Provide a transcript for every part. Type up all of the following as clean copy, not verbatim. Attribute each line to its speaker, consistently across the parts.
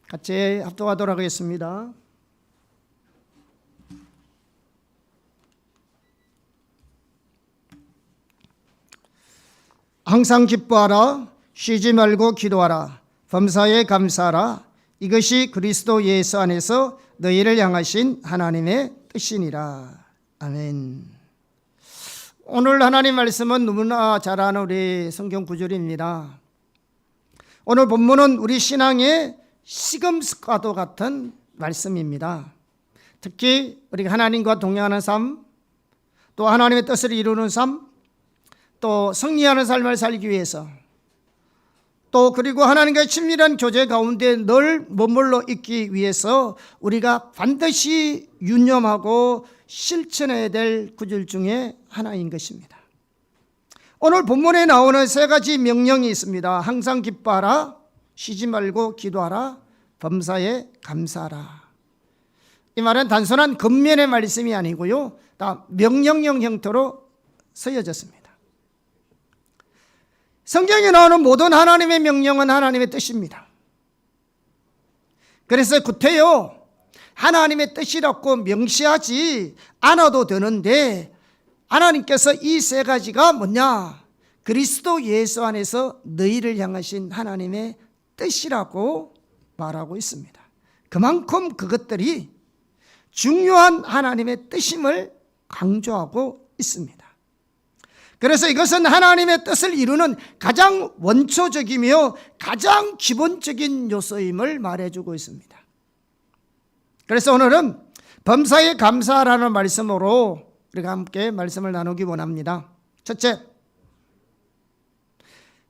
Speaker 1: 같이 합독하도록 하겠습니다. 항상 기뻐하라. 쉬지 말고 기도하라. 범사에 감사하라. 이것이 그리스도 예수 안에서 너희를 향하신 하나님의 뜻이니라. 아멘. 오늘 하나님 말씀은 너무나 잘 아는 우리 성경 구절입니다. 오늘 본문은 우리 신앙의 시금석과도 같은 말씀입니다. 특히 우리가 하나님과 동행하는 삶, 또 하나님의 뜻을 이루는 삶, 또 승리하는 삶을 살기 위해서, 또 그리고 하나님과의 친밀한 교제 가운데 늘 머물러 있기 위해서 우리가 반드시 유념하고 실천해야 될 구절 중에 하나인 것입니다. 오늘 본문에 나오는 세 가지 명령이 있습니다. 항상 기뻐하라, 쉬지 말고 기도하라, 범사에 감사하라. 이 말은 단순한 겉면의 말씀이 아니고요, 다 명령형 형태로 쓰여졌습니다. 성경에 나오는 모든 하나님의 명령은 하나님의 뜻입니다. 그래서 구태여 하나님의 뜻이라고 명시하지 않아도 되는데, 하나님께서 이 세 가지가 뭐냐? 그리스도 예수 안에서 너희를 향하신 하나님의 뜻이라고 말하고 있습니다. 그만큼 그것들이 중요한 하나님의 뜻임을 강조하고 있습니다. 그래서 이것은 하나님의 뜻을 이루는 가장 원초적이며 가장 기본적인 요소임을 말해주고 있습니다. 그래서 오늘은 범사에 감사하라는 말씀으로 우리가 함께 말씀을 나누기 원합니다. 첫째,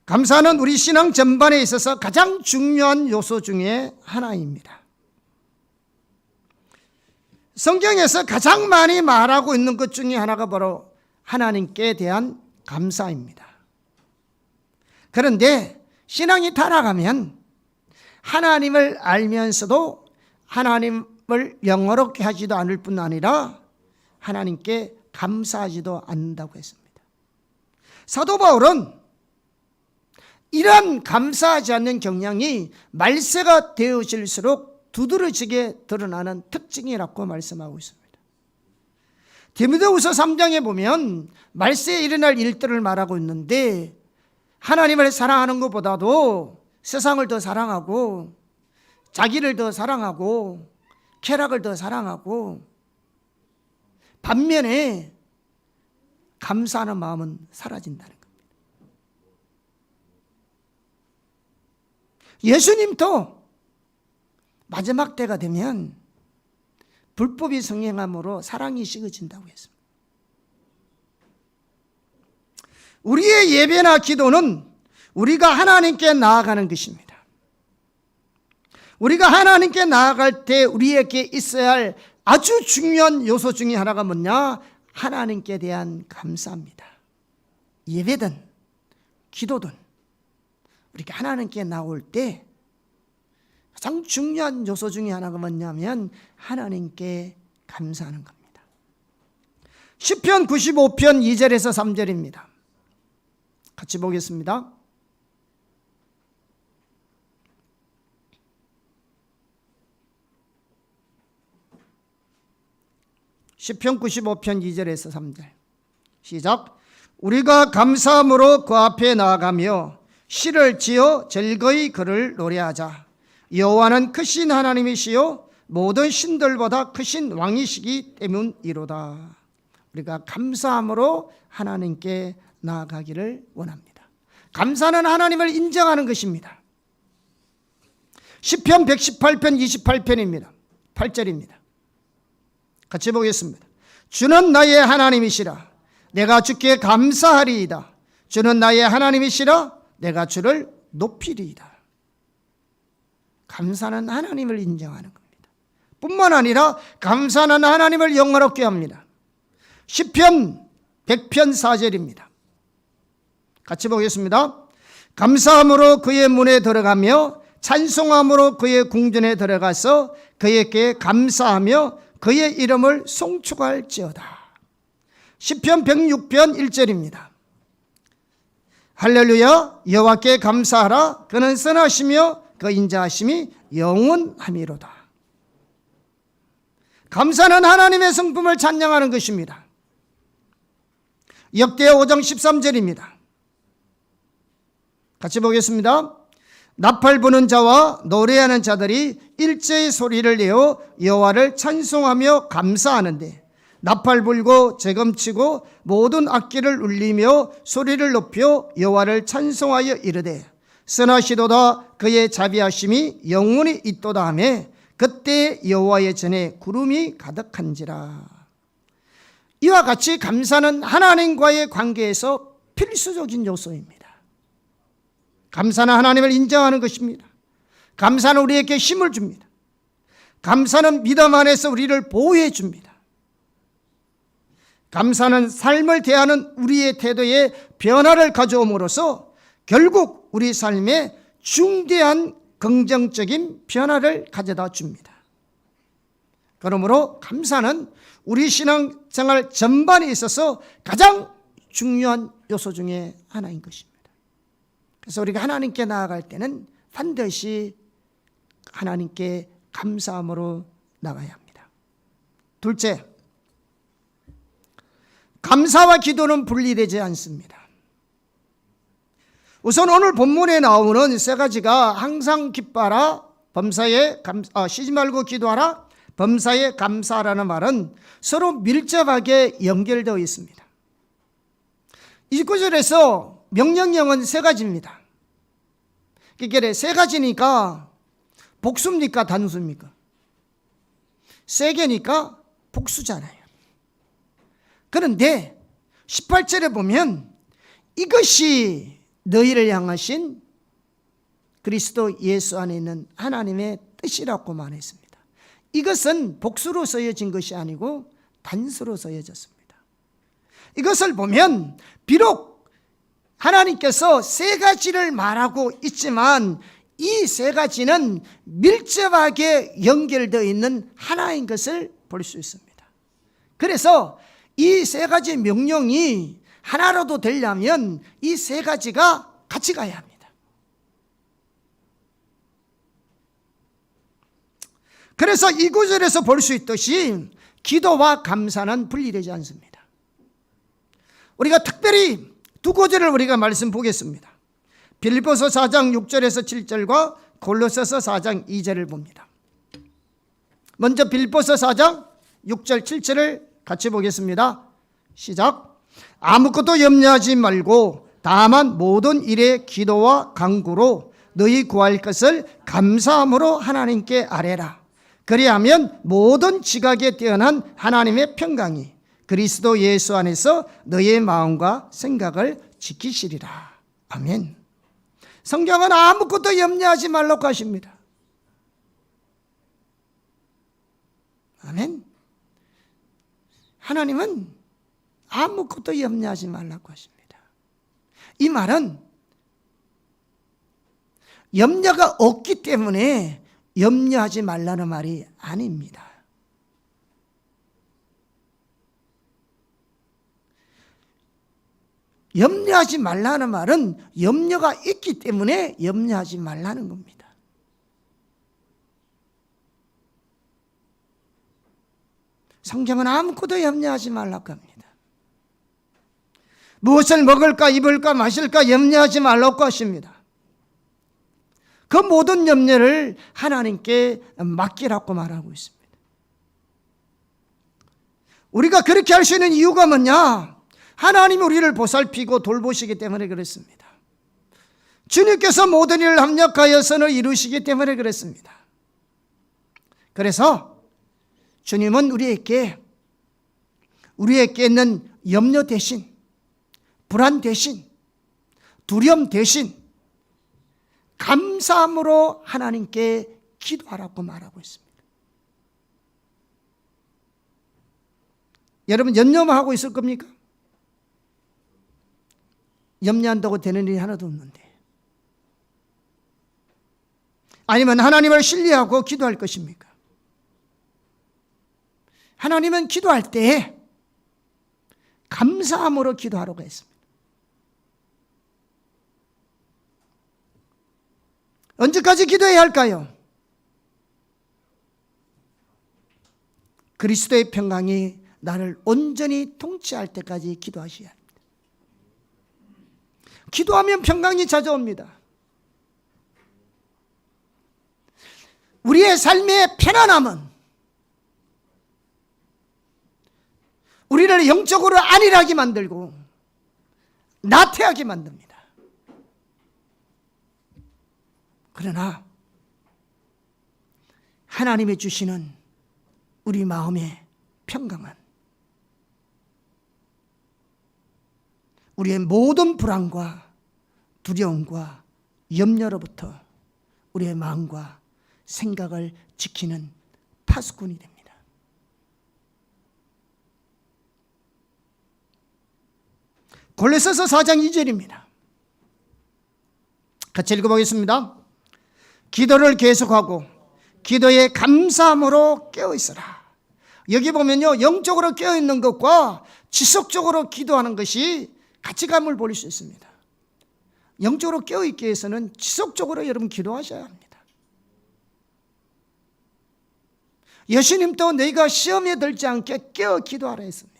Speaker 1: 감사는 우리 신앙 전반에 있어서 가장 중요한 요소 중에 하나입니다. 성경에서 가장 많이 말하고 있는 것 중에 하나가 바로 하나님께 대한 감사입니다. 그런데 신앙이 타락하면 하나님을 알면서도 하나님을 영어롭게 하지도 않을 뿐 아니라 하나님께 감사하지도 않는다고 했습니다. 사도 바울은 이러한 감사하지 않는 경향이 말세가 되어질수록 두드러지게 드러나는 특징이라고 말씀하고 있습니다. 디모데후서 3장에 보면 말세에 일어날 일들을 말하고 있는데, 하나님을 사랑하는 것보다도 세상을 더 사랑하고 자기를 더 사랑하고 쾌락을 더 사랑하고, 반면에 감사하는 마음은 사라진다는 겁니다. 예수님도 마지막 때가 되면 불법이 성행함으로 사랑이 식어진다고 했습니다. 우리의 예배나 기도는 우리가 하나님께 나아가는 것입니다. 우리가 하나님께 나아갈 때 우리에게 있어야 할 아주 중요한 요소 중에 하나가 뭐냐? 하나님께 대한 감사입니다. 예배든 기도든 우리가 하나님께 나올 때 가장 중요한 요소 중에 하나가 뭐냐면 하나님께 감사하는 겁니다. 시편 95편 2절에서 3절입니다. 같이 보겠습니다. 시편 95편 2절에서 3절 시작. 우리가 감사함으로 그 앞에 나아가며 시를 지어 즐거이 그를 노래하자. 여호와는 크신 하나님이시요 모든 신들보다 크신 왕이시기 때문이로다. 우리가 감사함으로 하나님께 나아가기를 원합니다. 감사는 하나님을 인정하는 것입니다. 시편 118편 28편입니다. 8절입니다. 같이 보겠습니다. 주는 나의 하나님이시라. 내가 주께 감사하리이다. 주는 나의 하나님이시라. 내가 주를 높이리이다. 감사는 하나님을 인정하는 겁니다. 뿐만 아니라 감사는 하나님을 영화롭게 합니다. 시편 100편 4절입니다. 같이 보겠습니다. 감사함으로 그의 문에 들어가며 찬송함으로 그의 궁전에 들어가서 그에게 감사하며 그의 이름을 송축할지어다. 시편 106편 1절입니다. 할렐루야, 여호와께 감사하라. 그는 선하시며 그 인자하심이 영원함이로다. 감사는 하나님의 성품을 찬양하는 것입니다. 역대하 5장 13절입니다. 같이 보겠습니다. 나팔 부는 자와 노래하는 자들이 일제히 소리를 내어 여호와를 찬송하며 감사하는데 나팔 불고 재금치고 모든 악기를 울리며 소리를 높여 여호와를 찬송하여 이르되 선하시도다 그의 자비하심이 영원히 있도다 하며 그때 여호와의 전에 구름이 가득한지라. 이와 같이 감사는 하나님과의 관계에서 필수적인 요소입니다. 감사는 하나님을 인정하는 것입니다. 감사는 우리에게 힘을 줍니다. 감사는 믿음 안에서 우리를 보호해 줍니다. 감사는 삶을 대하는 우리의 태도에 변화를 가져옴으로써 결국 우리 삶에 중대한 긍정적인 변화를 가져다 줍니다. 그러므로 감사는 우리 신앙생활 전반에 있어서 가장 중요한 요소 중에 하나인 것입니다. 그래서 우리가 하나님께 나아갈 때는 반드시 하나님께 감사함으로 나가야 합니다. 둘째, 감사와 기도는 분리되지 않습니다. 우선 오늘 본문에 나오는 세 가지가 항상 기뻐하라, 범사에 쉬지 말고 기도하라, 범사에 감사하라는 말은 서로 밀접하게 연결되어 있습니다. 이 구절에서 명령형은 세 가지입니다. 그러니까 세 가지니까 복수입니까? 단수입니까? 세 개니까 복수잖아요. 그런데 18절에 보면 이것이 너희를 향하신 그리스도 예수 안에 있는 하나님의 뜻이라고 말했습니다. 이것은 복수로 쓰여진 것이 아니고 단수로 쓰여졌습니다. 이것을 보면 비록 하나님께서 세 가지를 말하고 있지만 이 세 가지는 밀접하게 연결되어 있는 하나인 것을 볼 수 있습니다. 그래서 이 세 가지 명령이 하나로도 되려면 이 세 가지가 같이 가야 합니다. 그래서 이 구절에서 볼 수 있듯이 기도와 감사는 분리되지 않습니다. 우리가 특별히 두 구절을 우리가 말씀 보겠습니다. 빌립보서 4장 6절에서 7절과 골로새서 4장 2절을 봅니다. 먼저 빌립보서 4장 6절 7절을 같이 보겠습니다. 시작. 아무것도 염려하지 말고 다만 모든 일에 기도와 간구로 너희 구할 것을 감사함으로 하나님께 아뢰라. 그리하면 모든 지각에 뛰어난 하나님의 평강이 그리스도 예수 안에서 너희의 마음과 생각을 지키시리라. 아멘. 성경은 아무것도 염려하지 말라고 하십니다. 아멘. 하나님은 아무것도 염려하지 말라고 하십니다. 이 말은 염려가 없기 때문에 염려하지 말라는 말이 아닙니다. 염려하지 말라는 말은 염려가 있기 때문에 염려하지 말라는 겁니다. 성경은 아무것도 염려하지 말라고 합니다. 무엇을 먹을까 입을까 마실까 염려하지 말라고 하십니다. 그 모든 염려를 하나님께 맡기라고 말하고 있습니다. 우리가 그렇게 할 수 있는 이유가 뭐냐? 하나님이 우리를 보살피고 돌보시기 때문에 그렇습니다. 주님께서 모든 일을 합력하여 선을 이루시기 때문에 그렇습니다. 그래서 주님은 우리에게 있는 염려 대신, 불안 대신, 두려움 대신 감사함으로 하나님께 기도하라고 말하고 있습니다. 여러분 염려만 하고 있을 겁니까? 염려한다고 되는 일이 하나도 없는데. 아니면 하나님을 신뢰하고 기도할 것입니까? 하나님은 기도할 때 감사함으로 기도하라고 했습니다. 언제까지 기도해야 할까요? 그리스도의 평강이 나를 온전히 통치할 때까지 기도하셔야 합니다. 기도하면 평강이 찾아옵니다. 우리의 삶의 편안함은 우리를 영적으로 안일하게 만들고 나태하게 만듭니다. 그러나 하나님이 주시는 우리 마음의 평강은 우리의 모든 불안과 두려움과 염려로부터 우리의 마음과 생각을 지키는 파수꾼이 됩니다. 골로새서 4장 2절입니다. 같이 읽어보겠습니다. 기도를 계속하고 기도에 감사함으로 깨어있어라. 여기 보면요, 영적으로 깨어있는 것과 지속적으로 기도하는 것이 가치감을 보일 수 있습니다. 영적으로 깨어있기 위해서는 지속적으로 여러분 기도하셔야 합니다. 예수님도 너희가 시험에 들지 않게 깨어 기도하라 했습니다.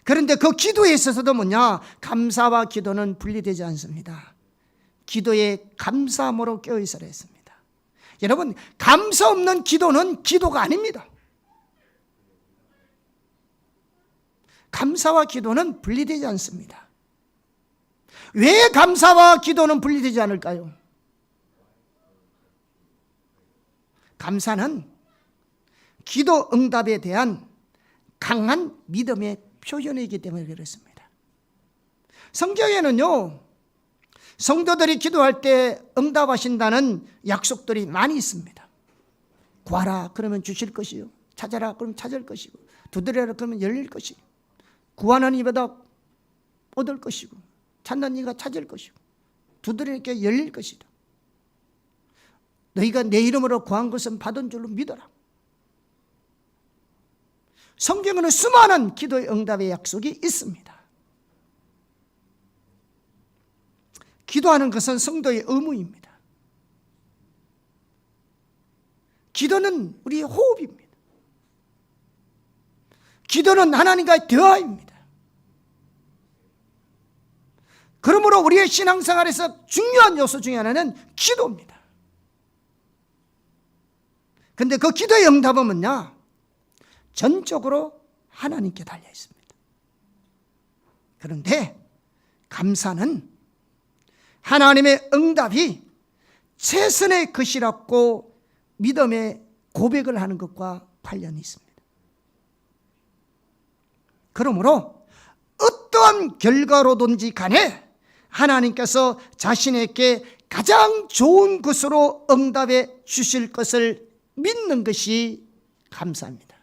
Speaker 1: 그런데 그 기도에 있어서도 뭐냐? 감사와 기도는 분리되지 않습니다. 기도에 감사함으로 깨어있으라 했습니다. 여러분, 감사 없는 기도는 기도가 아닙니다. 감사와 기도는 분리되지 않습니다. 왜 감사와 기도는 분리되지 않을까요? 감사는 기도 응답에 대한 강한 믿음의 표현이기 때문에 그렇습니다. 성경에는요, 성도들이 기도할 때 응답하신다는 약속들이 많이 있습니다. 구하라 그러면 주실 것이요, 찾아라 그러면 찾을 것이고, 두드려라 그러면 열릴 것이고, 구하는 이보다 얻을 것이고, 찾는 이가 찾을 것이고, 두드리니까 열릴 것이다. 너희가 내 이름으로 구한 것은 받은 줄로 믿어라. 성경에는 수많은 기도의 응답의 약속이 있습니다. 기도하는 것은 성도의 의무입니다. 기도는 우리의 호흡입니다. 기도는 하나님과의 대화입니다. 그러므로 우리의 신앙생활에서 중요한 요소 중에 하나는 기도입니다. 그런데 그 기도의 응답은 뭐냐? 전적으로 하나님께 달려 있습니다. 그런데 감사는 하나님의 응답이 최선의 것이라고 믿음의 고백을 하는 것과 관련이 있습니다. 그러므로 어떠한 결과로든지 간에 하나님께서 자신에게 가장 좋은 것으로 응답해 주실 것을 믿는 것이 감사입니다.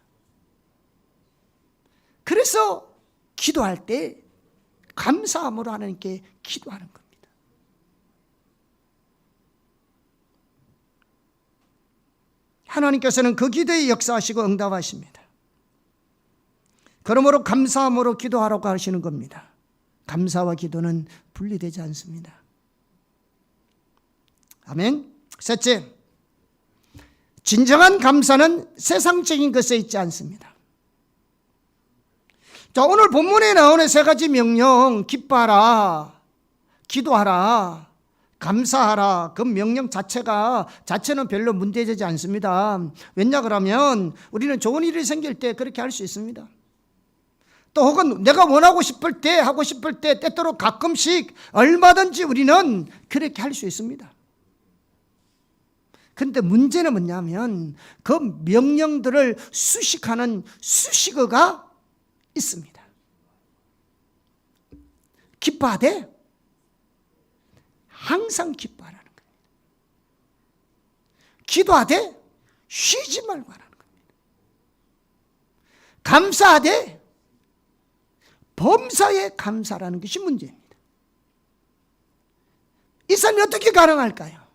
Speaker 1: 그래서 기도할 때 감사함으로 하나님께 기도하는 겁니다. 하나님께서는 그 기도에 역사하시고 응답하십니다. 그러므로 감사함으로 기도하라고 하시는 겁니다. 감사와 기도는 분리되지 않습니다. 아멘. 셋째, 진정한 감사는 세상적인 것에 있지 않습니다. 자, 오늘 본문에 나오는 세 가지 명령, 기뻐하라, 기도하라, 감사하라, 그 명령 자체는 별로 문제되지 않습니다. 왜냐 그러면 우리는 좋은 일이 생길 때 그렇게 할 수 있습니다. 또 혹은 내가 원하고 싶을 때, 하고 싶을 때, 때때로 가끔씩 얼마든지 우리는 그렇게 할 수 있습니다. 그런데 문제는 뭐냐면 그 명령들을 수식하는 수식어가 있습니다. 기뻐하되 항상 기뻐하라는 겁니다. 기도하되 쉬지 말고 하라는 겁니다. 감사하되 범사에 감사라는 것이 문제입니다. 이 삶이 어떻게 가능할까요?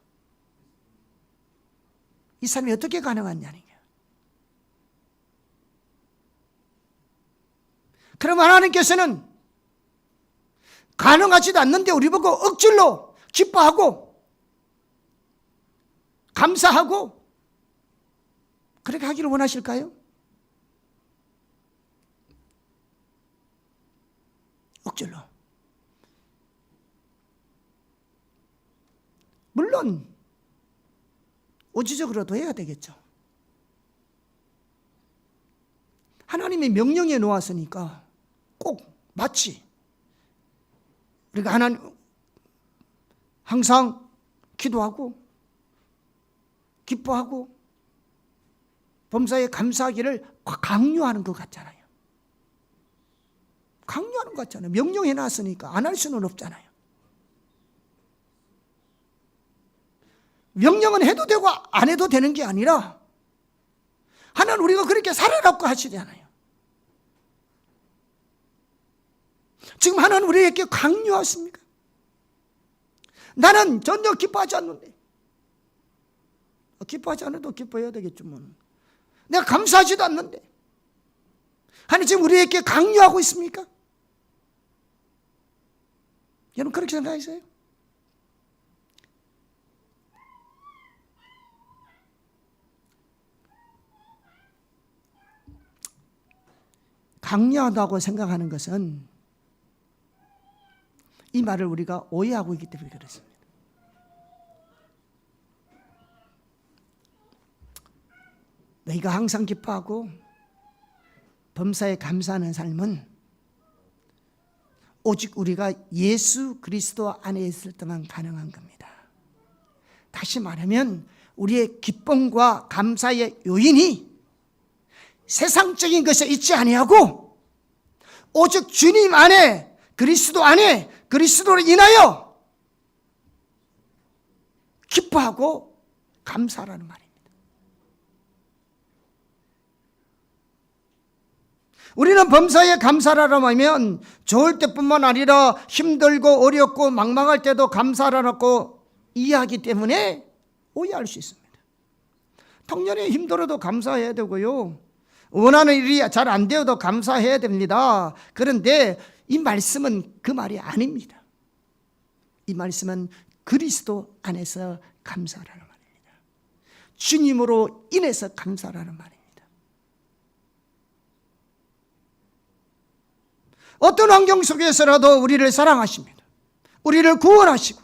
Speaker 1: 이 삶이 어떻게 가능하냐는 거예요. 그럼 하나님께서는 가능하지도 않는데 우리 보고 억질로 기뻐하고 감사하고 그렇게 하기를 원하실까요? 억지로. 물론 우주적으로도 해야 되겠죠. 하나님이 명령해 놓았으니까 꼭 마치 우리가 하나님 항상 기도하고 기뻐하고 범사에 감사하기를 강요하는 것 같잖아요. 강요하는 것 같잖아요. 명령해 놨으니까 안 할 수는 없잖아요. 명령은 해도 되고 안 해도 되는 게 아니라 하나님 우리가 그렇게 살아라고 하시잖아요. 지금 하나님 우리에게 강요하십니까? 나는 전혀 기뻐하지 않는데. 기뻐하지 않아도 기뻐해야 되겠죠. 뭐. 내가 감사하지도 않는데. 하나님 지금 우리에게 강요하고 있습니까? 여러분 그렇게 생각하세요? 강요하다고 생각하는 것은 이 말을 우리가 오해하고 있기 때문에 그렇습니다. 너희가 항상 기뻐하고 범사에 감사하는 삶은 오직 우리가 예수 그리스도 안에 있을 때만 가능한 겁니다. 다시 말하면 우리의 기쁨과 감사의 요인이 세상적인 것에 있지 아니하고 오직 주님 안에 그리스도 안에 그리스도를 인하여 기뻐하고 감사라는 말입니다. 우리는 범사에 감사라고 하면 좋을 때뿐만 아니라 힘들고 어렵고 막막할 때도 감사라고 이해하기 때문에 오해할 수 있습니다. 당연히 힘들어도 감사해야 되고요. 원하는 일이 잘 안 되어도 감사해야 됩니다. 그런데 이 말씀은 그 말이 아닙니다. 이 말씀은 그리스도 안에서 감사라는 말입니다. 주님으로 인해서 감사라는 말입니다. 어떤 환경 속에서라도 우리를 사랑하십니다. 우리를 구원하시고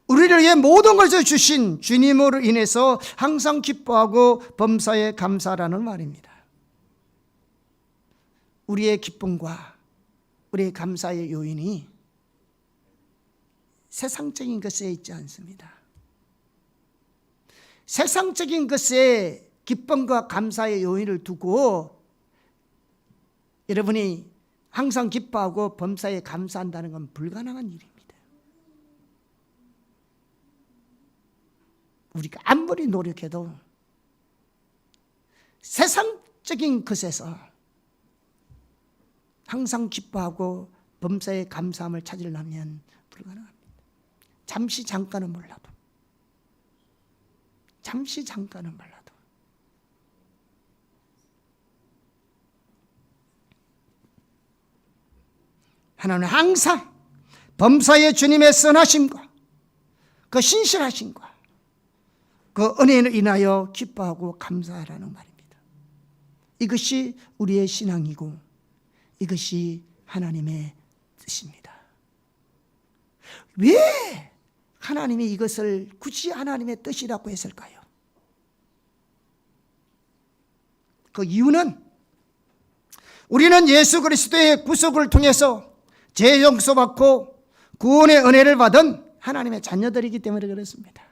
Speaker 1: 우리를 위해 모든 것을 주신 주님으로 인해서 항상 기뻐하고 범사에 감사라는 말입니다. 우리의 기쁨과 우리의 감사의 요인이 세상적인 것에 있지 않습니다. 세상적인 것에 기쁨과 감사의 요인을 두고 여러분이 항상 기뻐하고 범사에 감사한다는 건 불가능한 일입니다. 우리가 아무리 노력해도 세상적인 것에서 항상 기뻐하고 범사에 감사함을 찾으려면 불가능합니다. 잠시 잠깐은 몰라도 하나님은 항상 범사에 주님의 선하심과 그 신실하심과 그 은혜를 인하여 기뻐하고 감사하라는 말입니다. 이것이 우리의 신앙이고 이것이 하나님의 뜻입니다. 왜 하나님이 이것을 굳이 하나님의 뜻이라고 했을까요? 그 이유는 우리는 예수 그리스도의 구속을 통해서 죄 용서받고 구원의 은혜를 받은 하나님의 자녀들이기 때문에 그렇습니다.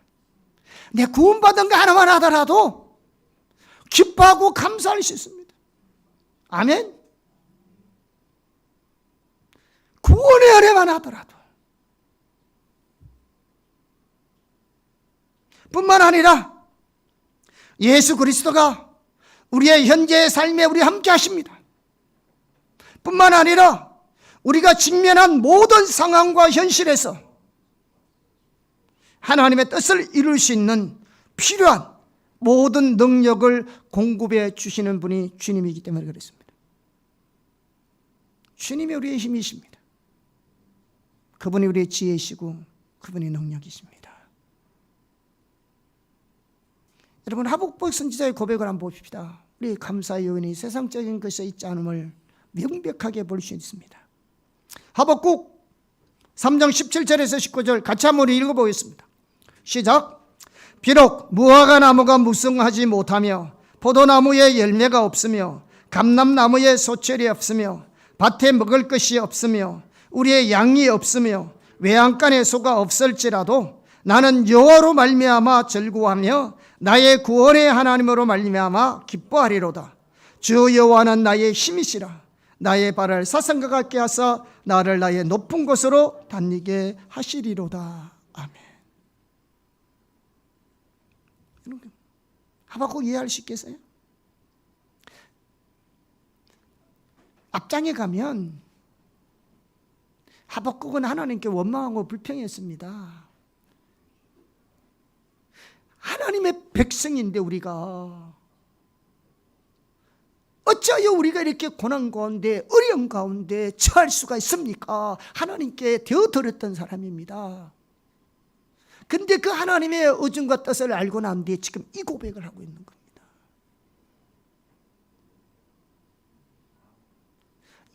Speaker 1: 내 구원받은 거 하나만 하더라도 기뻐하고 감사할 수 있습니다. 아멘. 구원의 은혜만 하더라도 뿐만 아니라 예수 그리스도가 우리의 현재의 삶에 우리 함께 하십니다. 뿐만 아니라 우리가 직면한 모든 상황과 현실에서 하나님의 뜻을 이룰 수 있는 필요한 모든 능력을 공급해 주시는 분이 주님이기 때문에 그렇습니다. 주님이 우리의 힘이십니다. 그분이 우리의 지혜이시고 그분의 능력이십니다. 여러분, 하박국 선지자의 고백을 한번 봅시다. 우리 감사의 요인이 세상적인 것에 있지 않음을 명백하게 볼 수 있습니다. 하박국 3장 17절에서 19절 같이 한번 읽어보겠습니다. 시작. 비록 무화과 나무가 무성하지 못하며 포도나무에 열매가 없으며 감람나무에 소철이 없으며 밭에 먹을 것이 없으며 우리의 양이 없으며 외양간에 소가 없을지라도 나는 여호와로 말미암아 즐거워하며 나의 구원의 하나님으로 말미암아 기뻐하리로다. 주 여호와는 나의 힘이시라. 나의 발을 사슴과 같게 하사 나를 나의 높은 곳으로 다니게 하시리로다. 아멘. 하박국 이해할 수 있겠어요? 앞장에 가면 하박국은 하나님께 원망하고 불평했습니다. 하나님의 백성인데 우리가 어찌하여 우리가 이렇게 고난 가운데 어려움 가운데 처할 수가 있습니까? 하나님께 되어드렸던 사람입니다. 근데 그 하나님의 의중과 뜻을 알고 난 뒤에 지금 이 고백을 하고 있는 겁니다.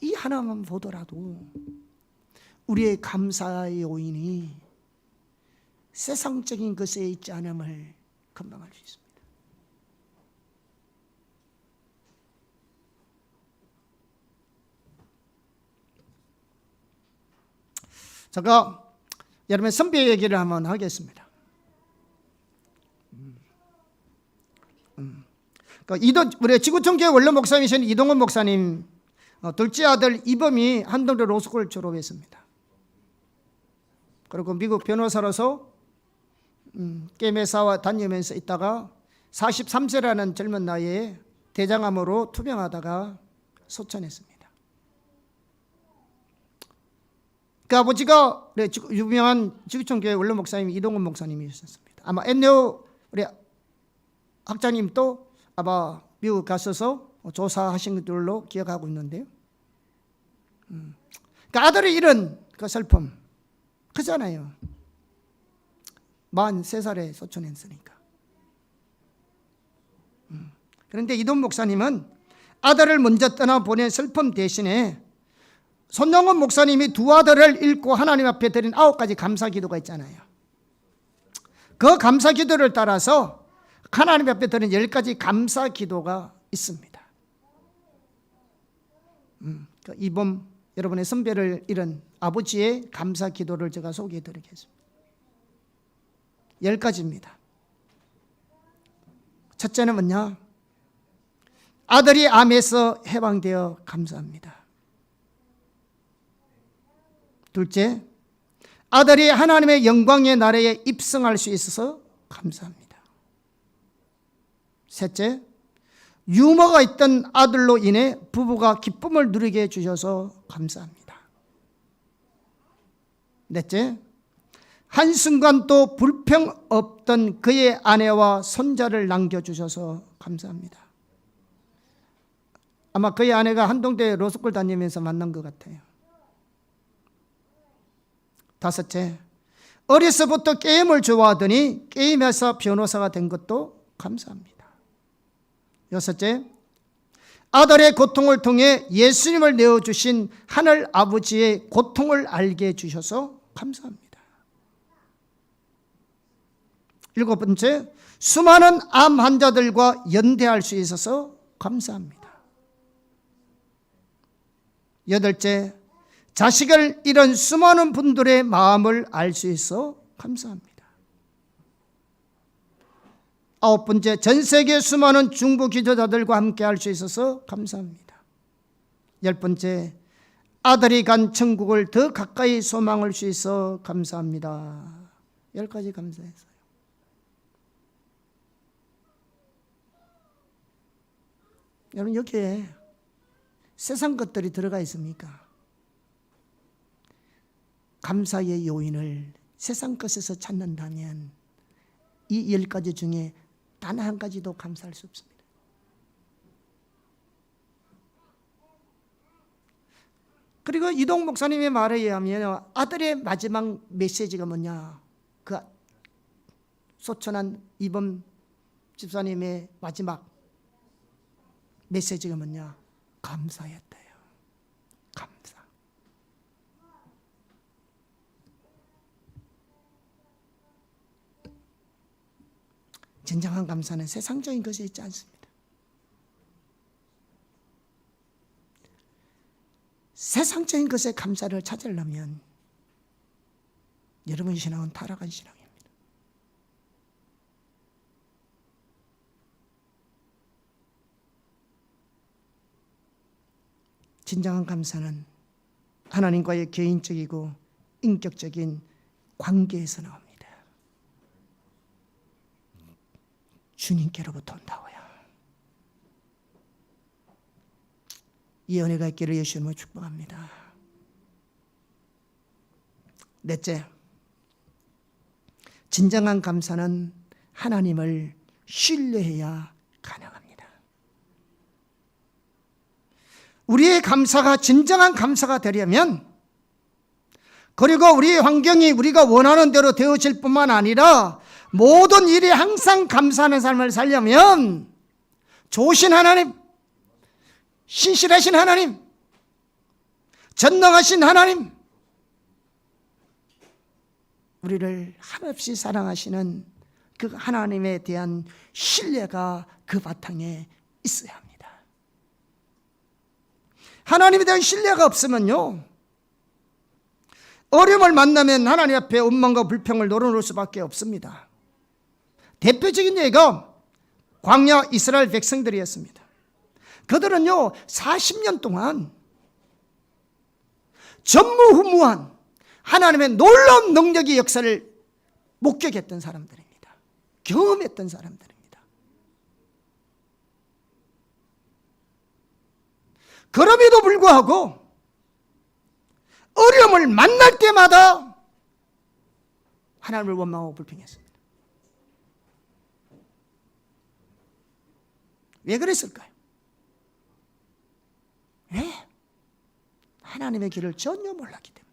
Speaker 1: 이 하나만 보더라도 우리의 감사의 요인이 세상적인 것에 있지 않음을 금방 알 수 있습니다. 제가 여러분의 선배 얘기를 한번 하겠습니다. 우리 지구촌교회 원로 목사님이신 이동원 목사님 둘째 아들 이범이 한동대 로스쿨을 졸업했습니다. 그리고 미국 변호사로서 게임 회사와 다니면서 있다가 43세라는 젊은 나이에 대장암으로 투병하다가 소천했습니다. 그 아버지가 유명한 지구촌교회 원로 목사님 이동원 목사님이셨습니다. 아마 엔네오 우리 학장님도 아마 미국 가셔서 조사하신 것들로 기억하고 있는데요. 그 아들이 잃은 그 슬픔 크잖아요. 43살에 소천했으니까. 그런데 이동 목사님은 아들을 먼저 떠나보낸 슬픔 대신에 손영원 목사님이 두 아들을 잃고 하나님 앞에 드린 9가지 감사 기도가 있잖아요. 그 감사 기도를 따라서 하나님 앞에 드린 10가지 감사 기도가 있습니다. 이번 여러분의 선배를 잃은 아버지의 감사 기도를 제가 소개해 드리겠습니다. 10가지입니다. 첫째는 뭐냐? 아들이 암에서 해방되어 감사합니다. 둘째, 아들이 하나님의 영광의 나라에 입성할 수 있어서 감사합니다. 셋째, 유머가 있던 아들로 인해 부부가 기쁨을 누리게 해주셔서 감사합니다. 넷째, 한순간도 불평 없던 그의 아내와 손자를 남겨주셔서 감사합니다. 아마 그의 아내가 한동대 로스쿨 다니면서 만난 것 같아요. 다섯째, 어려서부터 게임을 좋아하더니 게임에서 변호사가 된 것도 감사합니다. 여섯째, 아들의 고통을 통해 예수님을 내어주신 하늘 아버지의 고통을 알게 해주셔서 감사합니다. 일곱 번째, 수많은 암 환자들과 연대할 수 있어서 감사합니다. 여덟째, 자식을 잃은 수많은 분들의 마음을 알 수 있어 감사합니다. 아홉 번째, 전 세계 수많은 중보 기도자들과 함께 할 수 있어서 감사합니다. 열 번째, 아들이 간 천국을 더 가까이 소망할 수 있어 감사합니다. 10가지 감사했어요. 여러분, 여기에 세상 것들이 들어가 있습니까? 감사의 요인을 세상 것에서 찾는다면 이 10가지 중에 단 한 가지도 감사할 수 없습니다. 그리고 이동 목사님의 말에 의하면 아들의 마지막 메시지가 뭐냐? 그 소천한 이범 집사님의 마지막 메시지가 뭐냐? 감사였대요. 감사. 진정한 감사는 세상적인 것이 있지 않습니다. 세상적인 것에 감사를 찾으려면 여러분 신앙은 타락한 신앙입니다. 진정한 감사는 하나님과의 개인적이고 인격적인 관계에서 나옵니다. 주님께로부터 온다고요. 이 은혜가 있기를 예수님을 축복합니다. 넷째, 진정한 감사는 하나님을 신뢰해야 가능합니다. 우리의 감사가 진정한 감사가 되려면, 그리고 우리의 환경이 우리가 원하는 대로 되어질 뿐만 아니라 모든 일에 항상 감사하는 삶을 살려면 좋으신 하나님, 신실하신 하나님, 전능하신 하나님, 우리를 한없이 사랑하시는 그 하나님에 대한 신뢰가 그 바탕에 있어야 합니다. 하나님에 대한 신뢰가 없으면요, 어려움을 만나면 하나님 앞에 원망과 불평을 노려놓을 수밖에 없습니다. 대표적인 예가 광야 이스라엘 백성들이었습니다. 그들은요 40년 동안 전무후무한 하나님의 놀라운 능력의 역사를 목격했던 사람들입니다. 경험했던 사람들입니다. 그럼에도 불구하고 어려움을 만날 때마다 하나님을 원망하고 불평했습니다. 왜 그랬을까요? 왜? 하나님의 길을 전혀 몰랐기 때문에.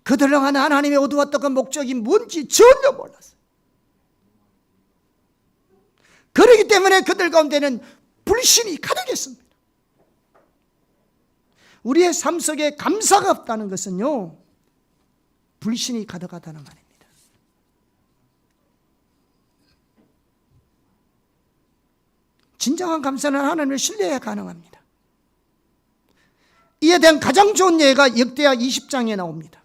Speaker 1: 그들을 향한 하나님의 어두웠던 그 목적이 뭔지 전혀 몰랐어요. 그렇기 때문에 그들 가운데는 불신이 가득했습니다. 우리의 삶 속에 감사가 없다는 것은요, 불신이 가득하다는 말입니다. 진정한 감사는 하나님을 신뢰해야 가능합니다. 이에 대한 가장 좋은 예가 역대하 20장에 나옵니다.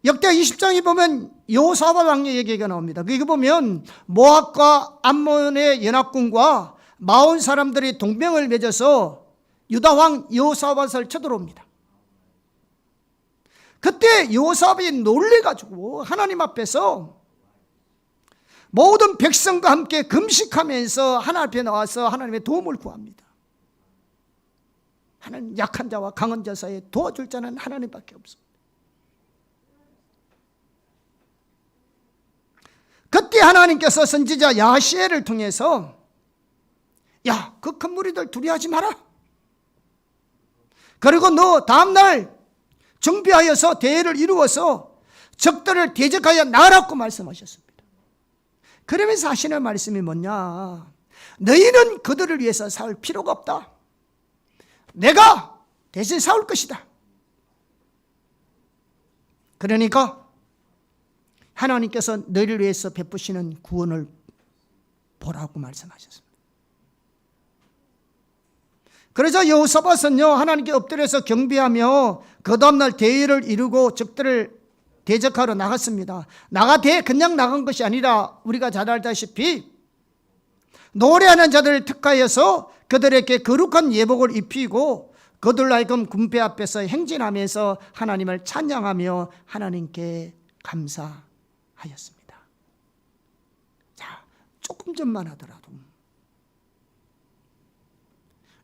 Speaker 1: 역대하 20장에 보면 여호사밧 왕의 얘기가 나옵니다. 거기 보면 모압과 암몬의 연합군과 마온 사람들이 동맹을 맺어서 유다 왕 여호사밧을 쳐들어옵니다. 그때 여호사밧이 놀래가지고 하나님 앞에서 모든 백성과 함께 금식하면서 하나님 앞에 나와서 하나님의 도움을 구합니다. 하나님, 약한 자와 강한 자 사이에 도와줄 자는 하나님밖에 없습니다. 그때 하나님께서 선지자 야시엘을 통해서 야, 그 큰 무리들 두려워하지 마라. 그리고 너 다음날 준비하여서 대회를 이루어서 적들을 대적하여 나가라고 말씀하셨습니다. 그러면서 하시는 말씀이 뭐냐? 너희는 그들을 위해서 싸울 필요가 없다. 내가 대신 싸울 것이다. 그러니까 하나님께서 너희를 위해서 베푸시는 구원을 보라고 말씀하셨습니다. 그래서 여호사밧은요, 하나님께 엎드려서 경배하며 그 다음날 대회를 이루고 적들을 대적하러 나갔습니다. 그냥 나간 것이 아니라 우리가 잘 알다시피 노래하는 자들을 특하여서 그들에게 거룩한 예복을 입히고 그들로 하여금 군대 앞에서 행진하면서 하나님을 찬양하며 하나님께 감사하였습니다. 자, 조금 전만 하더라도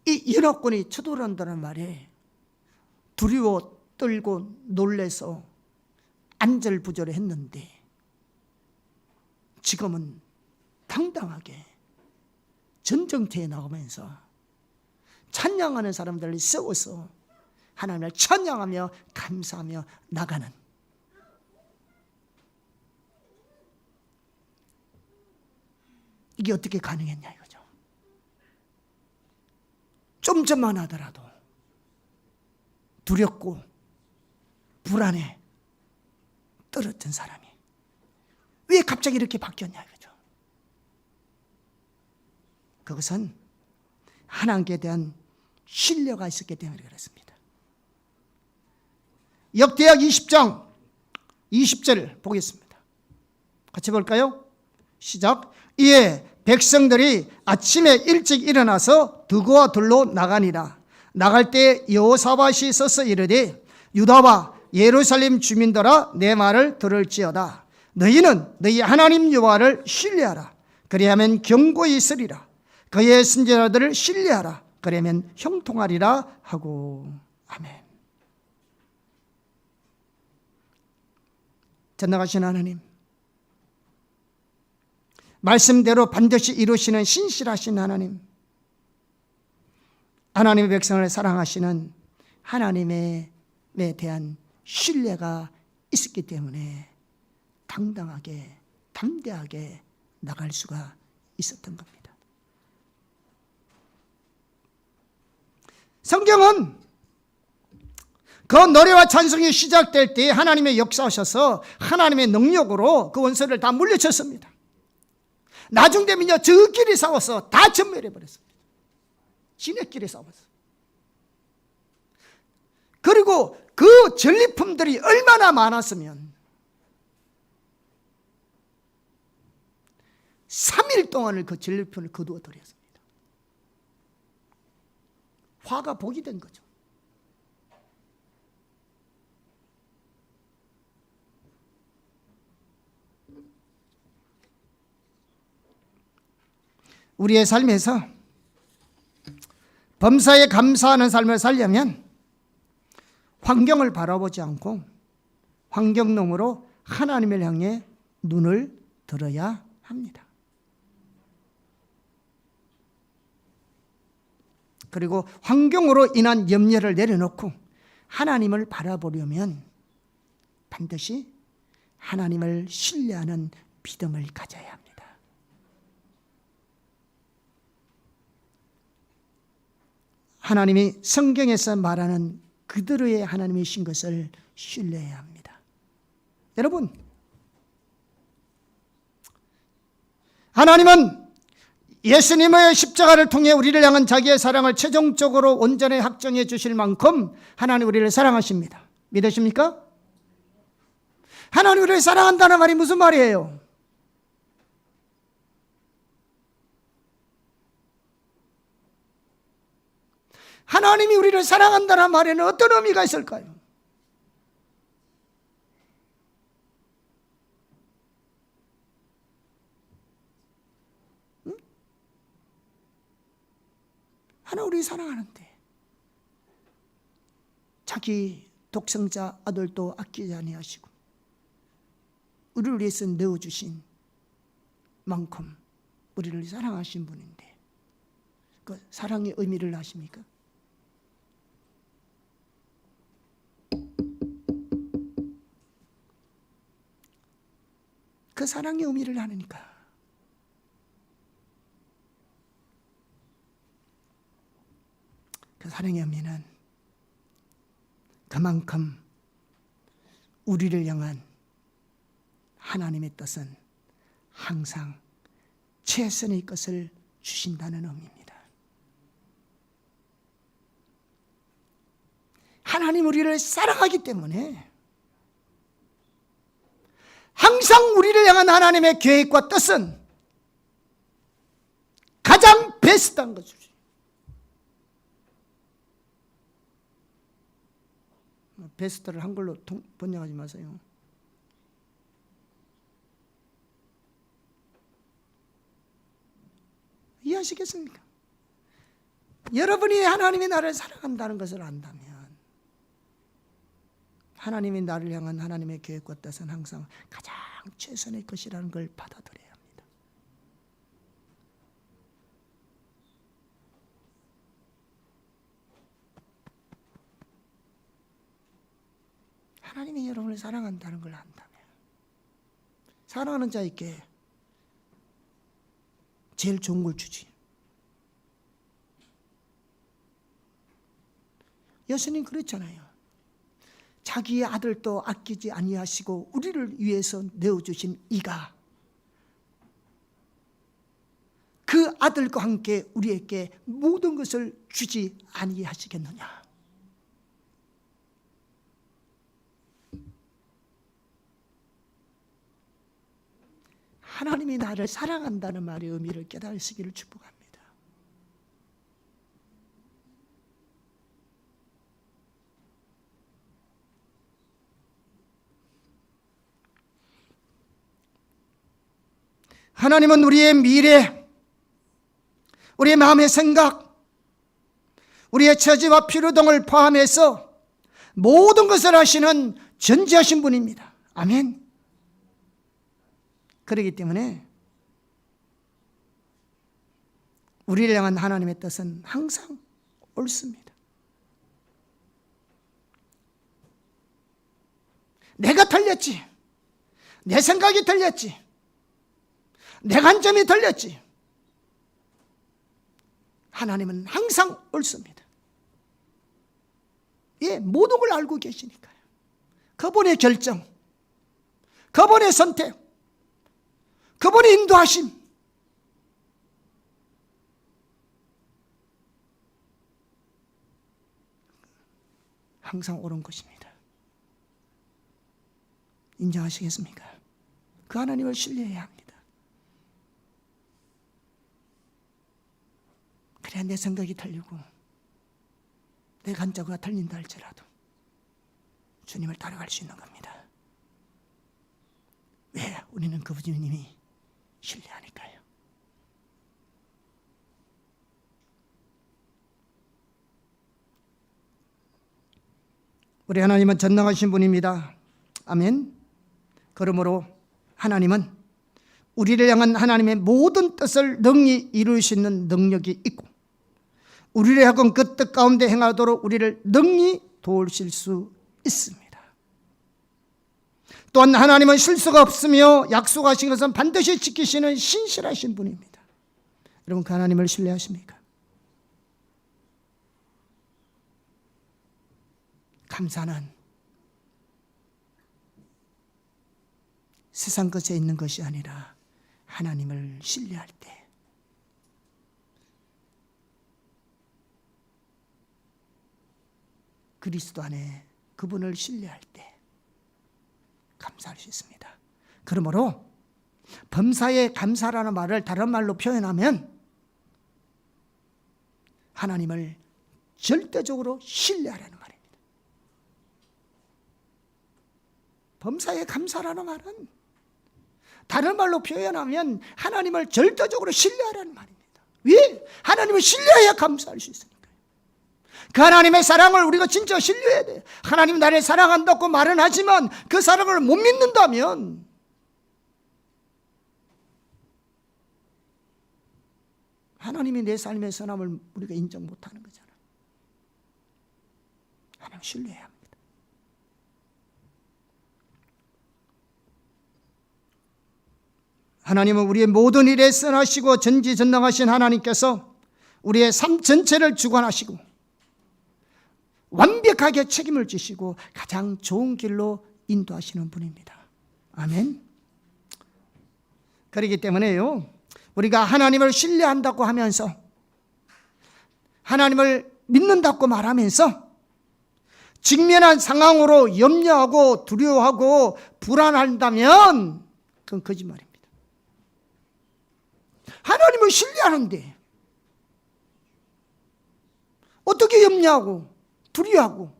Speaker 1: 이 연합군이 쳐들어온다는 말에 두려워 떨고 놀래서 안절부절했는데 지금은 당당하게 전쟁터에 나오면서 찬양하는 사람들을 세워서 하나님을 찬양하며 감사하며 나가는, 이게 어떻게 가능했냐 이거죠. 좀 전만 하더라도 두렵고 불안해 떨었던 사람이 왜 갑자기 이렇게 바뀌었냐 이거죠. 그것은 하나님께 대한 신뢰가 있었기 때문에 그렇습니다. 역대하 20장 20절 보겠습니다. 같이 볼까요? 시작. 이에 백성들이 아침에 일찍 일어나서 두고와 둘로 나가니라. 나갈 때 여호사밧이 서서 이르되 유다와 예루살렘 주민들아 내 말을 들을지어다. 너희는 너희 하나님 여호와를 신뢰하라. 그리하면 경고히 있으리라. 그의 선지자들을 신뢰하라. 그러면 형통하리라 하고. 아멘. 전능하신 하나님, 말씀대로 반드시 이루시는 신실하신 하나님, 하나님의 백성을 사랑하시는 하나님에 대한 신뢰가 있었기 때문에 당당하게 담대하게 나갈 수가 있었던 겁니다. 성경은 그 노래와 찬송이 시작될 때 하나님의 역사하셔서 하나님의 능력으로 그 원수를 다 물리쳤습니다. 나중 되면요 저끼리 싸워서 다 전멸해버렸습니다. 지네끼리 싸웠어요. 그리고 그 전리품들이 얼마나 많았으면 3일 동안을 그 전리품을 거두어 드렸습니다. 화가 복이 된 거죠. 우리의 삶에서 범사에 감사하는 삶을 살려면 환경을 바라보지 않고 환경놈으로 하나님을 향해 눈을 들어야 합니다. 그리고 환경으로 인한 염려를 내려놓고 하나님을 바라보려면 반드시 하나님을 신뢰하는 믿음을 가져야 합니다. 하나님이 성경에서 말하는 그대로의 하나님이신 것을 신뢰해야 합니다. 여러분, 하나님은 예수님의 십자가를 통해 우리를 향한 자기의 사랑을 최종적으로 온전히 확정해 주실 만큼 하나님 우리를 사랑하십니다. 믿으십니까? 하나님 우리를 사랑한다는 말이 무슨 말이에요? 하나님이 우리를 사랑한다는 말에는 어떤 의미가 있을까요? 응? 하나님 우리 사랑하는데 자기 독생자 아들도 아끼지 아니하시고 우리를 위해서 내어주신 만큼 우리를 사랑하신 분인데 그 사랑의 의미를 아십니까? 그 사랑의 의미를 아니까 그 사랑의 의미는 그만큼 우리를 향한 하나님의 뜻은 항상 최선의 것을 주신다는 의미입니다. 하나님 우리를 사랑하기 때문에 항상 우리를 향한 하나님의 계획과 뜻은 가장 베스트한 것이죠. 베스트를 한글로 번역하지 마세요. 이해하시겠습니까? 여러분이 하나님이 나를 사랑한다는 것을 안다면 하나님이 나를 향한 하나님의 계획과 뜻은 항상 가장 최선의 것이라는 걸 받아들여야 합니다. 하나님이 여러분을 사랑한다는 걸 안다면, 사랑하는 자에게 제일 좋은 걸 주지. 예수님 그랬잖아요. 자기의 아들도 아끼지 아니하시고 우리를 위해서 내어주신 이가 그 아들과 함께 우리에게 모든 것을 주지 아니하시겠느냐. 하나님이 나를 사랑한다는 말의 의미를 깨달으시기를 축복합니다. 하나님은 우리의 미래, 우리의 마음의 생각, 우리의 처지와 필요 등을 포함해서 모든 것을 하시는 전지하신 분입니다. 아멘. 그렇기 때문에 우리를 향한 하나님의 뜻은 항상 옳습니다. 내가 틀렸지, 내 생각이 틀렸지, 내 관점이 틀렸지, 하나님은 항상 옳습니다. 예, 모든 걸 알고 계시니까요. 그분의 결정, 그분의 선택, 그분의 인도하심, 항상 옳은 것입니다. 인정하시겠습니까? 그 하나님을 신뢰해야 합니다. 그래야 내 생각이 틀리고 내 관점가 틀린다 할지라도 주님을 따라갈 수 있는 겁니다. 왜? 우리는 그 주님이 신뢰하니까요. 우리 하나님은 전능하신 분입니다. 아멘. 그러므로 하나님은 우리를 향한 하나님의 모든 뜻을 능히 이룰 수 있는 능력이 있고 우리를 하여금 그 뜻 가운데 행하도록 우리를 능히 도우실 수 있습니다. 또한 하나님은 실수가 없으며 약속하신 것은 반드시 지키시는 신실하신 분입니다. 여러분, 그 하나님을 신뢰하십니까? 감사는 세상 것에 있는 것이 아니라 하나님을 신뢰할 때, 그리스도 안에 그분을 신뢰할 때 감사할 수 있습니다. 그러므로 범사에 감사라는 말을 다른 말로 표현하면 하나님을 절대적으로 신뢰하라는 말입니다. 범사에 감사라는 말은 다른 말로 표현하면 하나님을 절대적으로 신뢰하라는 말입니다. 왜? 하나님을 신뢰해야 감사할 수 있으니까요. 그 하나님의 사랑을 우리가 진짜 신뢰해야 돼요. 하나님 나를 사랑한다고 말은 하지만 그 사랑을 못 믿는다면 하나님이 내 삶의 선함을 우리가 인정 못하는 거잖아요. 하나님 신뢰해야 합니다. 하나님은 우리의 모든 일에 선하시고 전지전능하신 하나님께서 우리의 삶 전체를 주관하시고 완벽하게 책임을 지시고 가장 좋은 길로 인도하시는 분입니다. 아멘. 그렇기 때문에요, 우리가 하나님을 신뢰한다고 하면서 하나님을 믿는다고 말하면서 직면한 상황으로 염려하고 두려워하고 불안한다면 그건 거짓말입니다. 하나님을 신뢰하는데 어떻게 염려하고 두려워하고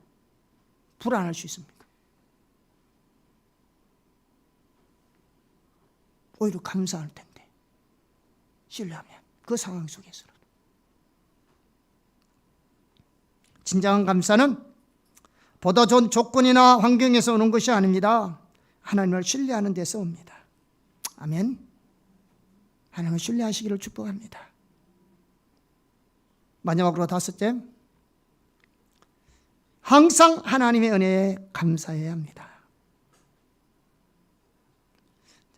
Speaker 1: 불안할 수 있습니까? 오히려 감사할 텐데, 신뢰하면 그 상황 속에서라도. 진정한 감사는 보다 좋은 조건이나 환경에서 오는 것이 아닙니다. 하나님을 신뢰하는 데서 옵니다. 아멘. 하나님을 신뢰하시기를 축복합니다. 마지막으로 다섯째, 항상 하나님의 은혜에 감사해야 합니다.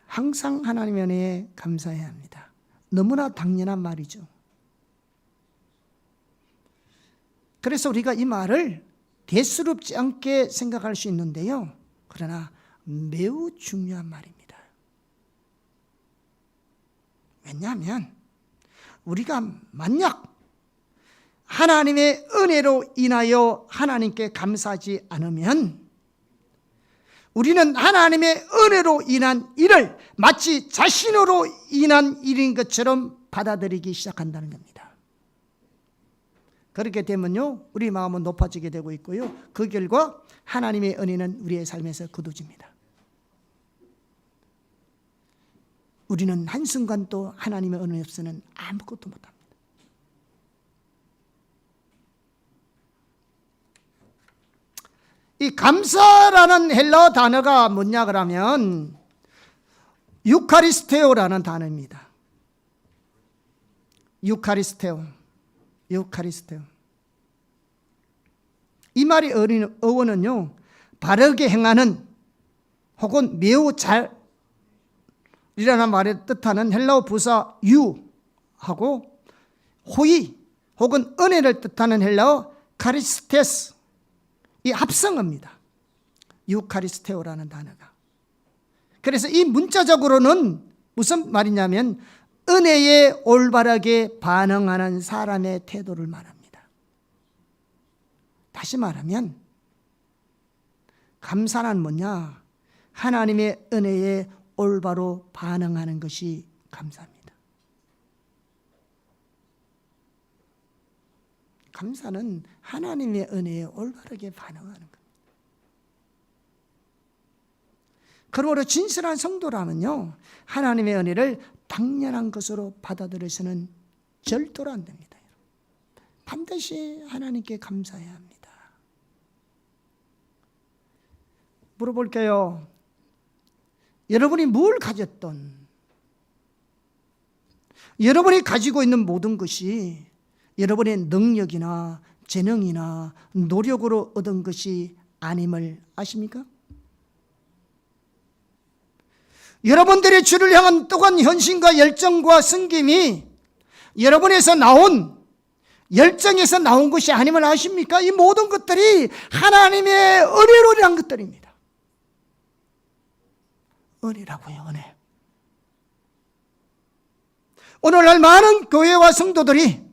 Speaker 1: 항상 하나님의 은혜에 감사해야 합니다. 너무나 당연한 말이죠. 그래서 우리가 이 말을 대수롭지 않게 생각할 수 있는데요. 그러나 매우 중요한 말입니다. 왜냐하면 우리가 만약 하나님의 은혜로 인하여 하나님께 감사하지 않으면 우리는 하나님의 은혜로 인한 일을 마치 자신으로 인한 일인 것처럼 받아들이기 시작한다는 겁니다. 그렇게 되면요, 우리 마음은 높아지게 되고 있고요, 그 결과 하나님의 은혜는 우리의 삶에서 거두집니다. 우리는 한순간도 하나님의 은혜 없이는 아무것도 못합니다. 이 감사라는 헬라어 단어가 뭐냐 그러면 유카리스테오라는 단어입니다. 유카리스테오. 이 말의 어원은요, 바르게 행하는 혹은 매우 잘 이라는 말의 뜻하는 헬라어 부사 유하고 호의 혹은 은혜를 뜻하는 헬라어 카리스테스, 이 합성어입니다. 유카리스테오라는 단어가. 그래서 이 문자적으로는 무슨 말이냐면 은혜에 올바르게 반응하는 사람의 태도를 말합니다. 다시 말하면 감사는 뭐냐? 하나님의 은혜에 올바로 반응하는 것이 감사입니다. 감사는 하나님의 은혜에 올바르게 반응하는 겁니다. 그러므로 진실한 성도라면요, 하나님의 은혜를 당연한 것으로 받아들여서는 절대로 안 됩니다. 반드시 하나님께 감사해야 합니다. 물어볼게요. 여러분이 뭘 가졌던, 여러분이 가지고 있는 모든 것이 여러분의 능력이나 재능이나 노력으로 얻은 것이 아님을 아십니까? 여러분들의 주를 향한 뜨거운 헌신과 열정과 섬김이 여러분에서 나온, 열정에서 나온 것이 아님을 아십니까? 이 모든 것들이 하나님의 은혜로 인한 것들입니다. 은혜라고요, 은혜. 오늘날 많은 교회와 성도들이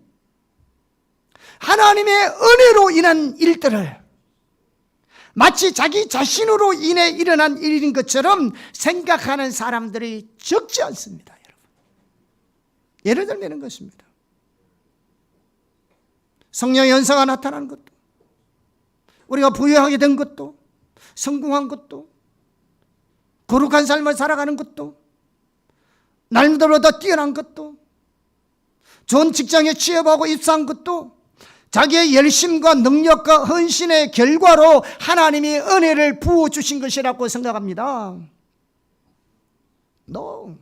Speaker 1: 하나님의 은혜로 인한 일들을 마치 자기 자신으로 인해 일어난 일인 것처럼 생각하는 사람들이 적지 않습니다, 여러분. 예를 들면 이런 것입니다. 성령의 연사가 나타나는 것도, 우리가 부유하게 된 것도, 성공한 것도, 거룩한 삶을 살아가는 것도, 남들보다 뛰어난 것도, 좋은 직장에 취업하고 입사한 것도 자기의 열심과 능력과 헌신의 결과로 하나님이 은혜를 부어주신 것이라고 생각합니다. No.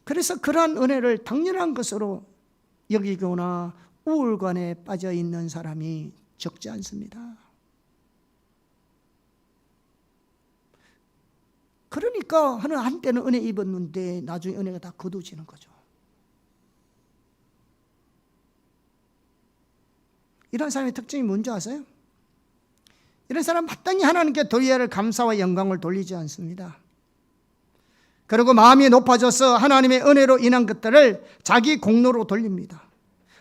Speaker 1: 그래서 그러한 은혜를 당연한 것으로 여기거나 우울감에 빠져 있는 사람이 적지 않습니다. 그러니까 한때는 은혜 입었는데 나중에 은혜가 다 거두어지는 거죠. 이런 사람의 특징이 뭔지 아세요? 이런 사람은 마땅히 하나님께 돌려야 할 감사와 영광을 돌리지 않습니다. 그리고 마음이 높아져서 하나님의 은혜로 인한 것들을 자기 공로로 돌립니다.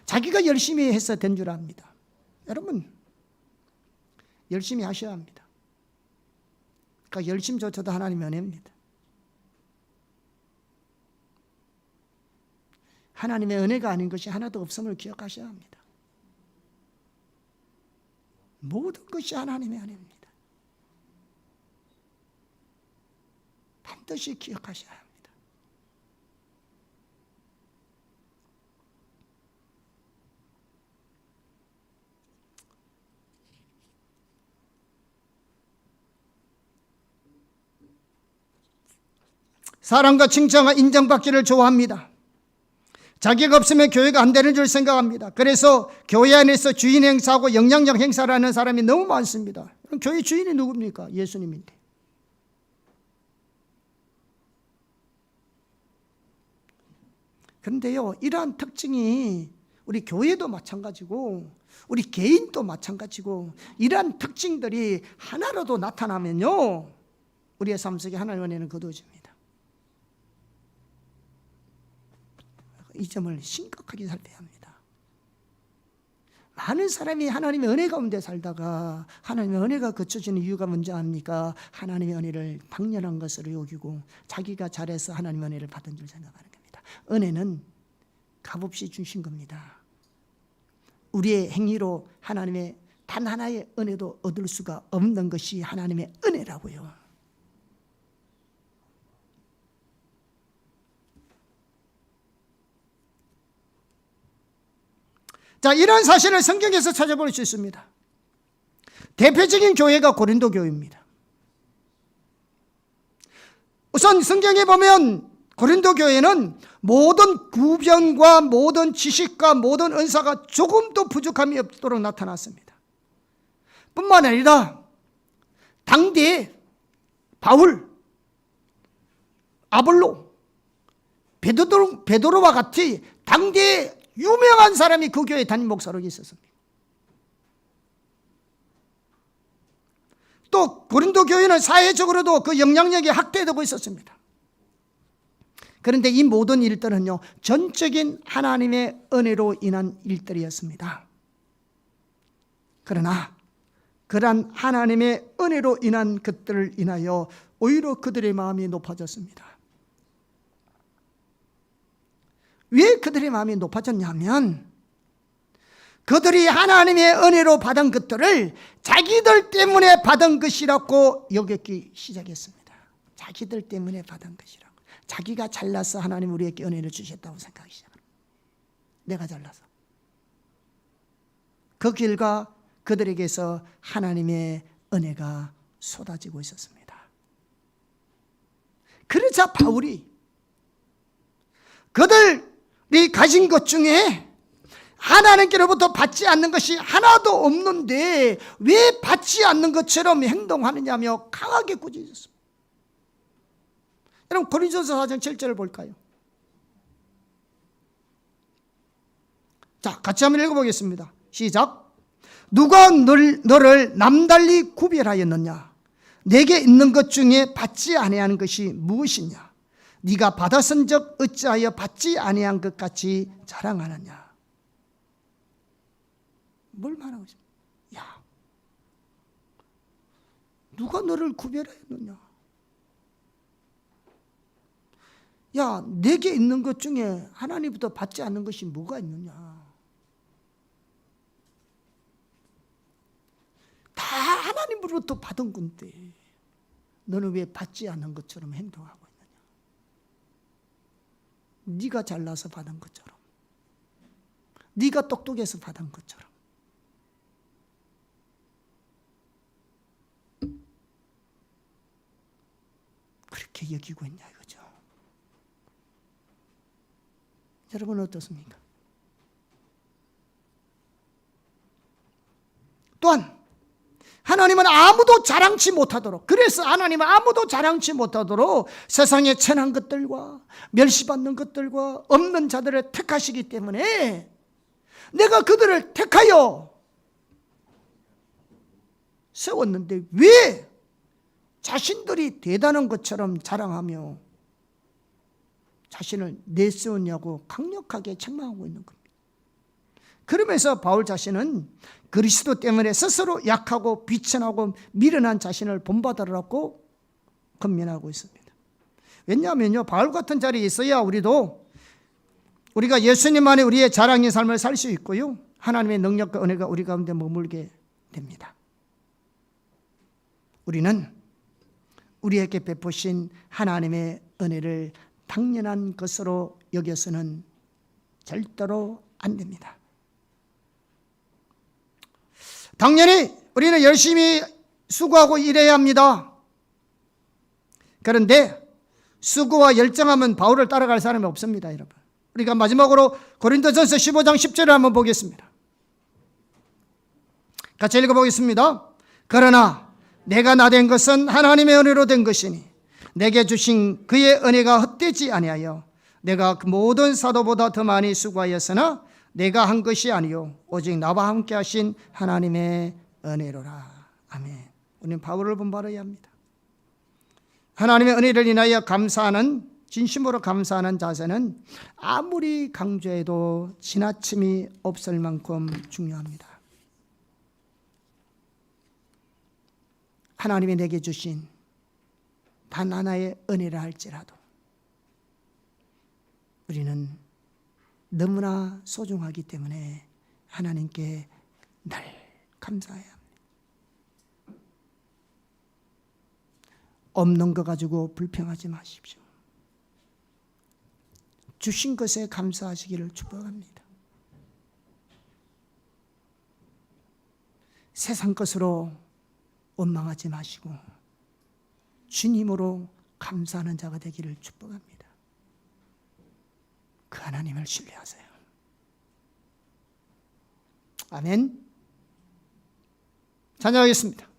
Speaker 1: 자기가 열심히 해서 된 줄 압니다. 여러분, 열심히 하셔야 합니다. 그러니까 열심조차도 하나님의 은혜입니다. 하나님의 은혜가 아닌 것이 하나도 없음을 기억하셔야 합니다. 모든 것이 하나님의 은혜입니다. 반드시 기억하셔야 합니다. 사랑과 칭찬과 인정받기를 좋아합니다. 자기가 없으면 교회가 안 되는 줄 생각합니다. 그래서 교회 안에서 주인 행사하고 영향력 행사를 하는 사람이 너무 많습니다. 그럼 교회 주인이 누굽니까? 예수님인데. 그런데요, 이러한 특징이 우리 교회도 마찬가지고 우리 개인도 마찬가지고 이러한 특징들이 하나라도 나타나면요, 우리의 삶 속에 하나님의 은혜는 거두어집니다. 이 점을 심각하게 살펴야 합니다. 많은 사람이 하나님의 은혜 가운데 살다가 하나님의 은혜가 거쳐지는 이유가 뭔지 압니까? 하나님의 은혜를 당연한 것으로 여기고 자기가 잘해서 하나님의 은혜를 받은 줄 생각하는 겁니다. 은혜는 값없이 주신 겁니다. 우리의 행위로 하나님의 단 하나의 은혜도 얻을 수가 없는 것이 하나님의 은혜라고요. 자, 이런 사실을 성경에서 찾아볼 수 있습니다. 대표적인 교회가 고린도 교회입니다. 우선 성경에 보면 고린도 교회는 모든 구변과 모든 지식과 모든 은사가 조금도 부족함이 없도록 나타났습니다. 뿐만 아니라 당대에 바울, 아볼로, 베드로와 같이 당대에 유명한 사람이 그 교회 담임 목사로 있었습니다. 또 고린도 교회는 사회적으로도 그 영향력이 확대되고 있었습니다. 그런데 이 모든 일들은요, 전적인 하나님의 은혜로 인한 일들이었습니다. 그러나 그러한 하나님의 은혜로 인한 것들을 인하여 오히려 그들의 마음이 높아졌습니다. 왜 그들의 마음이 높아졌냐면 그들이 하나님의 은혜로 받은 것들을 자기들 때문에 받은 것이라고 여겼기 시작했습니다. 자기들 때문에 받은 것이라고. 자기가 잘나서 하나님 우리에게 은혜를 주셨다고 생각하기 시작합니다. 내가 잘나서. 그 결과 그들에게서 하나님의 은혜가 쏟아지고 있었습니다. 그러자 바울이 그들이 가진 것 중에 하나님께로부터 받지 않는 것이 하나도 없는데 왜 받지 않는 것처럼 행동하느냐며 강하게 꾸짖었습니다. 여러분 고린도전서 4장 7절을 볼까요? 자, 같이 한번 읽어보겠습니다. 시작. 누가 너를 남달리 구별하였느냐? 내게 있는 것 중에 받지 아니하는 것이 무엇이냐? 네가 받았은즉 어찌하여 받지 아니한 것 같이 자랑하느냐? 뭘 말하고 있습니까? 야, 누가 너를 구별하였느냐? 야, 내게 있는 것 중에 하나님부터 받지 않는 것이 뭐가 있느냐? 다 하나님으로부터 받은 건데 너는 왜 받지 않는 것처럼 행동하고 있느냐? 네가 잘나서 받은 것처럼, 네가 똑똑해서 받은 것처럼. 그렇게 여기고 있냐 이거죠. 여러분 어떻습니까? 또한 하나님은 아무도 자랑치 못하도록, 그래서 하나님은 아무도 자랑치 못하도록 세상에 천한 것들과 멸시받는 것들과 없는 자들을 택하시기 때문에 내가 그들을 택하여 세웠는데 왜 자신들이 대단한 것처럼 자랑하며 자신을 내세우냐고 강력하게 책망하고 있는 겁니다. 그러면서 바울 자신은 그리스도 때문에 스스로 약하고 비천하고 미련한 자신을 본받으라고 권면하고 있습니다. 왜냐하면요, 바울 같은 자리에 있어야 우리가 예수님 안에 우리의 자랑의 삶을 살 수 있고요, 하나님의 능력과 은혜가 우리 가운데 머물게 됩니다. 우리는 우리에게 베푸신 하나님의 은혜를 당연한 것으로 여겨서는 절대로 안 됩니다. 당연히 우리는 열심히 수고하고 일해야 합니다. 그런데 수고와 열정하면 바울을 따라갈 사람이 없습니다, 여러분. 우리가 마지막으로 고린도전서 15장 10절을 한번 보겠습니다. 같이 읽어보겠습니다. 그러나 내가 나된 것은 하나님의 은혜로 된 것이니 내게 주신 그의 은혜가 헛되지 아니하여 내가 그 모든 사도보다 더 많이 수고하였으나 내가 한 것이 아니요 오직 나와 함께 하신 하나님의 은혜로라. 아멘. 우리는 바울을 본받아야 합니다. 하나님의 은혜를 인하여 감사하는, 진심으로 감사하는 자세는 아무리 강조해도 지나침이 없을 만큼 중요합니다. 하나님이 내게 주신 단 하나의 은혜라 할지라도 우리는 너무나 소중하기 때문에 하나님께 늘 감사해야 합니다. 없는 거 가지고 불평하지 마십시오. 주신 것에 감사하시기를 축복합니다. 세상 것으로 원망하지 마시고 주님으로 감사하는 자가 되기를 축복합니다. 그 하나님을 신뢰하세요. 아멘. 찬양하겠습니다.